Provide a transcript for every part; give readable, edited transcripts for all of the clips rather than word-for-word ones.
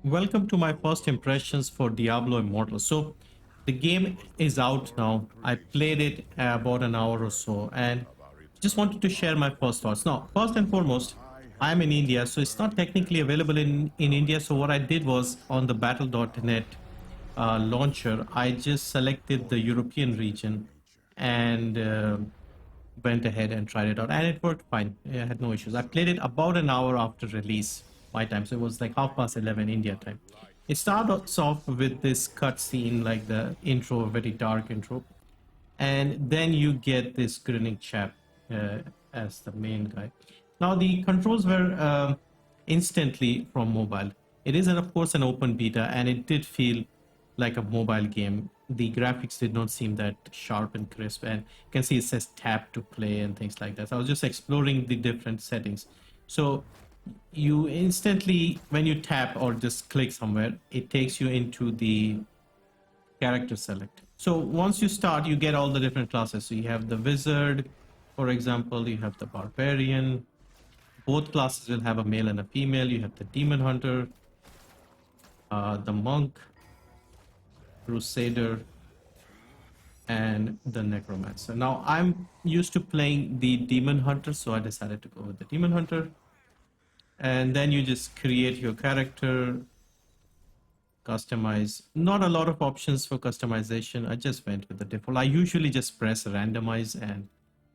Welcome to my first impressions for Diablo Immortal. So, the game is out now. I played it about an hour or so and just wanted to share my first thoughts. Now, first and foremost, I'm in India, so it's not technically available in India. So, what I did was on the battle.net launcher, I just selected the European region and went ahead and tried it out, and it worked fine. I had no issues. I played it about an hour after release, my time, so it was like 11:30 India time. It starts off with this cutscene, like the intro, a very dark intro, and then you get this grinning chap as the main guy. Now the controls were instantly from mobile. It is, of course, an open beta, and it did feel like a mobile game. The graphics did not seem that sharp and crisp, and you can see it says tap to play and things like that. So I was just exploring the different settings. So you instantly, when you tap or just click somewhere, it takes you into the character select. So once you start, you get all the different classes. So you have the wizard, for example, you have the barbarian. Both classes will have a male and a female. You have the demon hunter, the monk, crusader, and the necromancer. Now I'm used to playing the demon hunter, so I decided to go with the demon hunter. And then you just create your character, customize. Not a lot of options for customization. I just went with the default. I usually just press randomize and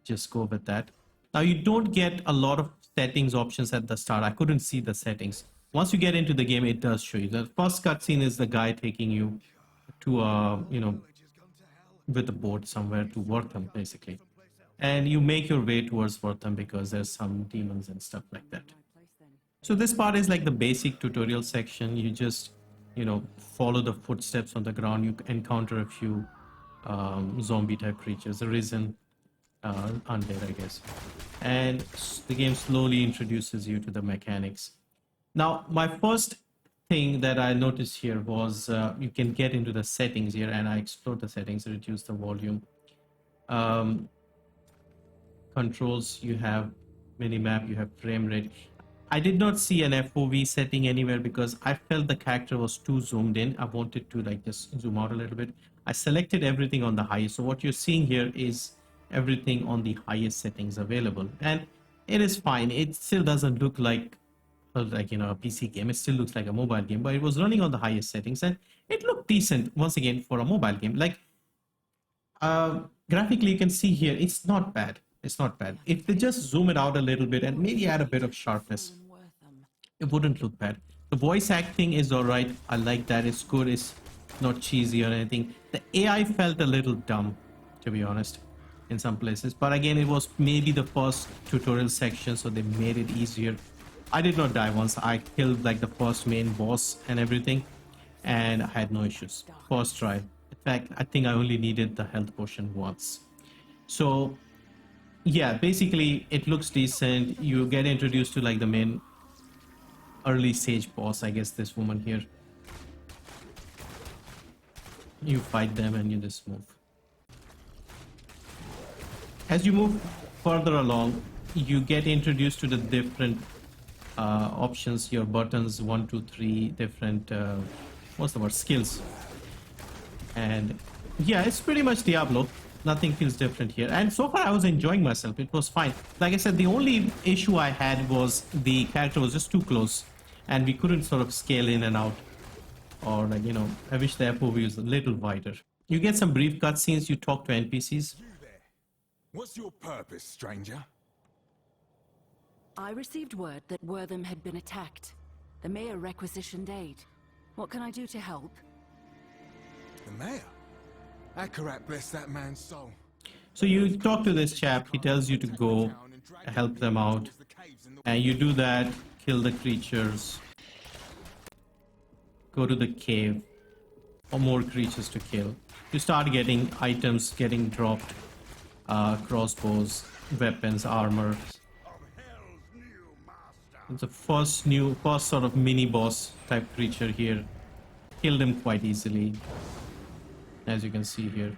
just go with that. Now you don't get a lot of settings options at the start. I couldn't see the settings. Once you get into the game, it does show you. The first cutscene is the guy taking you to with a boat somewhere to Wortham, basically. And you make your way towards Wortham because there's some demons and stuff like that. So this part is like the basic tutorial section. You just, follow the footsteps on the ground. You encounter a few zombie type creatures, arisen, undead, I guess. And the game slowly introduces you to the mechanics. Now, my first thing that I noticed here was you can get into the settings here, and I explored the settings, reduce the volume. Controls, you have minimap, you have frame rate. I did not see an FOV setting anywhere because I felt the character was too zoomed in. I wanted to just zoom out a little bit. I selected everything on the highest. So what you're seeing here is everything on the highest settings available. And it is fine. It still doesn't look like a PC game. It still looks like a mobile game, but it was running on the highest settings and it looked decent once again for a mobile game. Graphically, you can see here, it's not bad. It's not bad. If they just zoom it out a little bit and maybe add a bit of sharpness, it wouldn't look bad. The voice acting is all right. I like that. It's good. It's not cheesy or anything. The AI felt a little dumb, to be honest, in some places. But again, it was maybe the first tutorial section, so they made it easier. I did not die once. I killed the first main boss and everything, and I had no issues. First try. In fact, I think I only needed the health potion once. So yeah, basically it looks decent. You get introduced to the main early stage boss, I guess, this woman here. You fight them and you just move. As you move further along, you get introduced to the different options, your buttons, 1, 2, 3 different what's the word, skills. And yeah, it's pretty much Diablo. Nothing feels different here, and so far I was enjoying myself. It was fine. Like I said, the only issue I had was the character was just too close and we couldn't sort of scale in and out, or I wish the FOV was a little wider. You get some brief cutscenes. You talk to NPCs. You there. What's your purpose, stranger? I received word that Wortham had been attacked. The mayor requisitioned aid. What can I do to help? The mayor? Akarat bless that man's soul. So you talk to this chap. He tells you to go help them out, and you do that, kill the creatures, go to the cave, or more creatures to kill. You start getting items getting dropped, crossbows, weapons, armor. It's the first sort of mini boss type creature here. Killed him quite easily, as you can see here.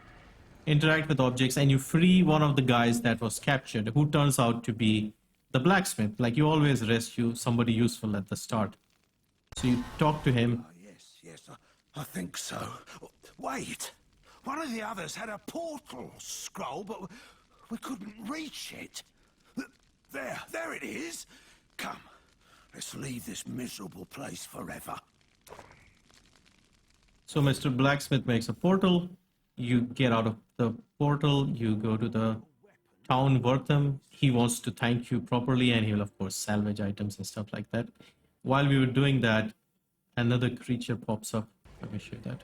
Interact with objects and you free one of the guys that was captured, who turns out to be the blacksmith. You always rescue somebody useful at the start. So you talk to him. Yes, I think so. Wait! One of the others had a portal scroll, but we couldn't reach it. There it is! Come, let's leave this miserable place forever. So Mr. Blacksmith makes a portal. You get out of the portal. You go to the town Wortham. He wants to thank you properly, and he will, of course, salvage items and stuff like that. While we were doing that, another creature pops up. Let me show you that.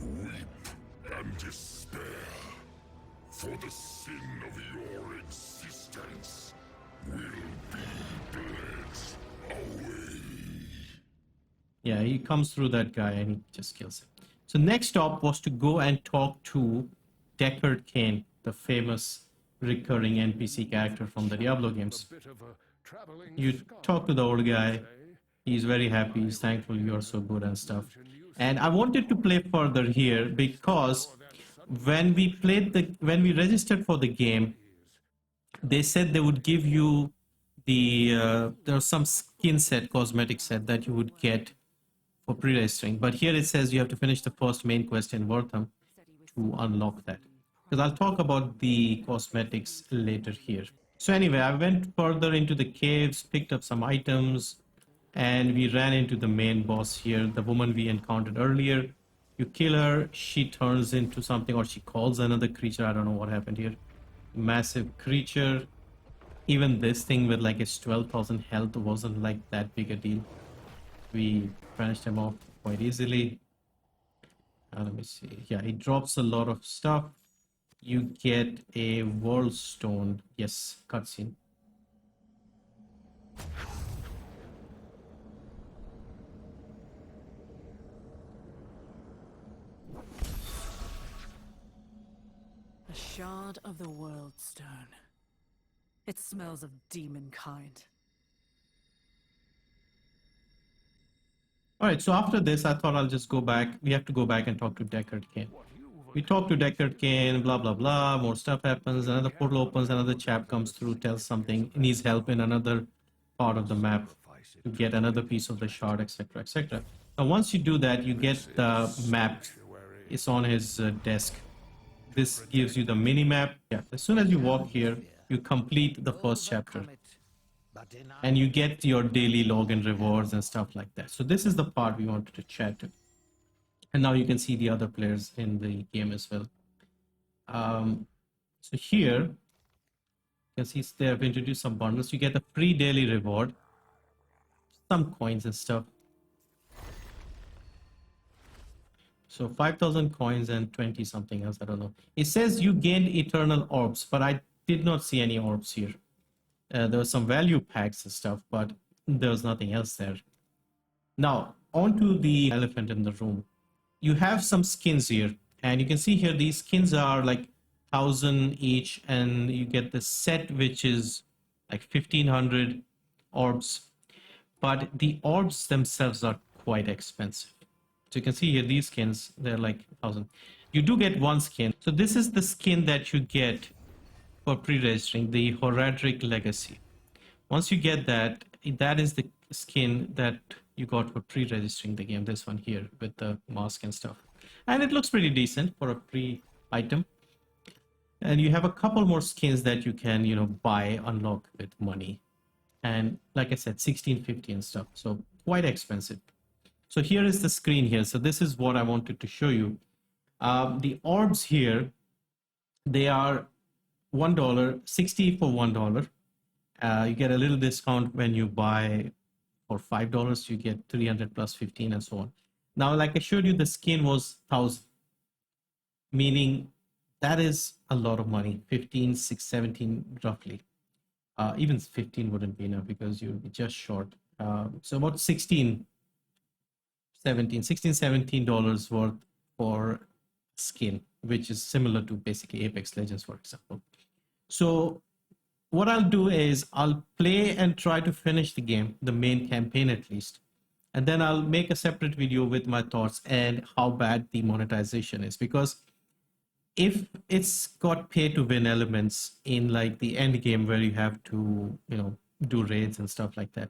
Weep and despair, for the sin of your existence will be bled away. Yeah, he comes through that guy and he just kills him. So next stop was to go and talk to Deckard Cain, the famous recurring NPC character from the Diablo games. You talk to the old guy. He's very happy. He's thankful you're so good and stuff. And I wanted to play further here because when we registered for the game, they said they would give you there's some skin set, cosmetic set that you would get for pre-registering. But here it says you have to finish the first main quest in Wortham to unlock that. Because I'll talk about the cosmetics later here. So anyway, I went further into the caves, picked up some items, and we ran into the main boss here, the woman we encountered earlier. You kill her, she turns into something, or she calls another creature. I don't know what happened here. Massive creature. Even this thing with like its 12,000 health wasn't like that big a deal. We finished him off quite easily. Let me see. Yeah, he drops a lot of stuff. You get a world stone. Yes, cutscene. A shard of the world stone. It smells of demon kind. All right, so after this, I thought I'll just go back. We have to go back and talk to Deckard Cain. We talk to Deckard Cain, blah, blah, blah. More stuff happens. Another portal opens. Another chap comes through, tells something. Needs help in another part of the map to get another piece of the shard, etc., etc. Now, once you do that, you get the map. It's on his desk. This gives you the mini map. Yeah, as soon as you walk here, you complete the first chapter. And you get your daily login rewards and stuff like that. So this is the part we wanted to chat to. And now you can see the other players in the game as well. So here, you can see they have introduced some bundles. You get a free daily reward, some coins and stuff. So 5,000 coins and 20 something else, I don't know. It says you gained eternal orbs, but I did not see any orbs here. There were some value packs and stuff, but there was nothing else there. Now, on to the elephant in the room. You have some skins here, and you can see here these skins are like 1,000 each, and you get the set, which is like 1,500 orbs. But the orbs themselves are quite expensive. So you can see here these skins, they're like 1,000. You do get one skin. So this is the skin that you get for pre-registering, the Horadric Legacy. Once you get that, that is the skin that you got for pre-registering the game, this one here with the mask and stuff. And it looks pretty decent for a pre-item. And you have a couple more skins that you can, buy, unlock with money. And like I said, 1650 and stuff. So quite expensive. So here is the screen here. So this is what I wanted to show you. The orbs here, they are $1, 60 for $1. You get a little discount when you buy for $5. You get 300 plus 15 and so on. Now, like I showed you, the skin was 1,000, meaning that is a lot of money. 15, 6, 17 roughly. Even 15 wouldn't be enough because you'd be just short. So about $16, $17 worth for skin, which is similar to basically Apex Legends, for example. So what I'll do is I'll play and try to finish the game, the main campaign at least. And then I'll make a separate video with my thoughts and how bad the monetization is. Because if it's got pay to win elements in like the end game where you have to, do raids and stuff like that,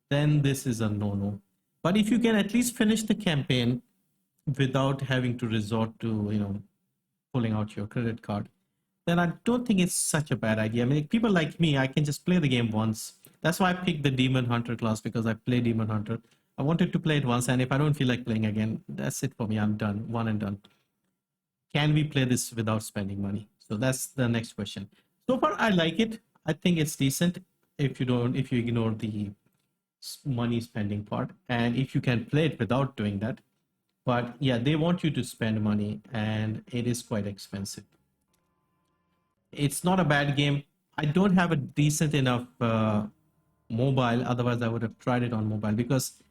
then this is a no-no. But if you can at least finish the campaign without having to resort to, pulling out your credit card, then I don't think it's such a bad idea. I mean, people like me, I can just play the game once. That's why I picked the Demon Hunter class, because I play Demon Hunter. I wanted to play it once, and if I don't feel like playing again, that's it for me. I'm done, one and done. Can we play this without spending money? So that's the next question. So far, I like it. I think it's decent if you ignore the money spending part, and if you can play it without doing that. But yeah, they want you to spend money, and it is quite expensive. It's not a bad game. I don't have a decent enough mobile. Otherwise, I would have tried it on mobile, because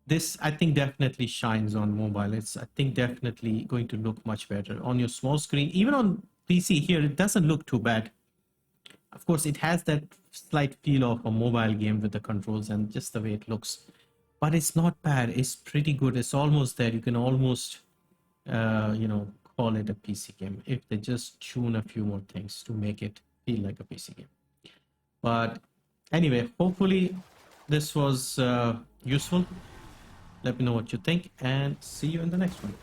this, I think, definitely shines on mobile. It's, I think, definitely going to look much better on your small screen. Even on PC here, it doesn't look too bad. Of course, it has that slight feel of a mobile game with the controls and just the way it looks. But it's not bad. It's pretty good. It's almost there. You can almost, call it a PC game if they just tune a few more things to make it feel like a PC game. But anyway, hopefully this was useful. Let me know what you think, and see you in the next one.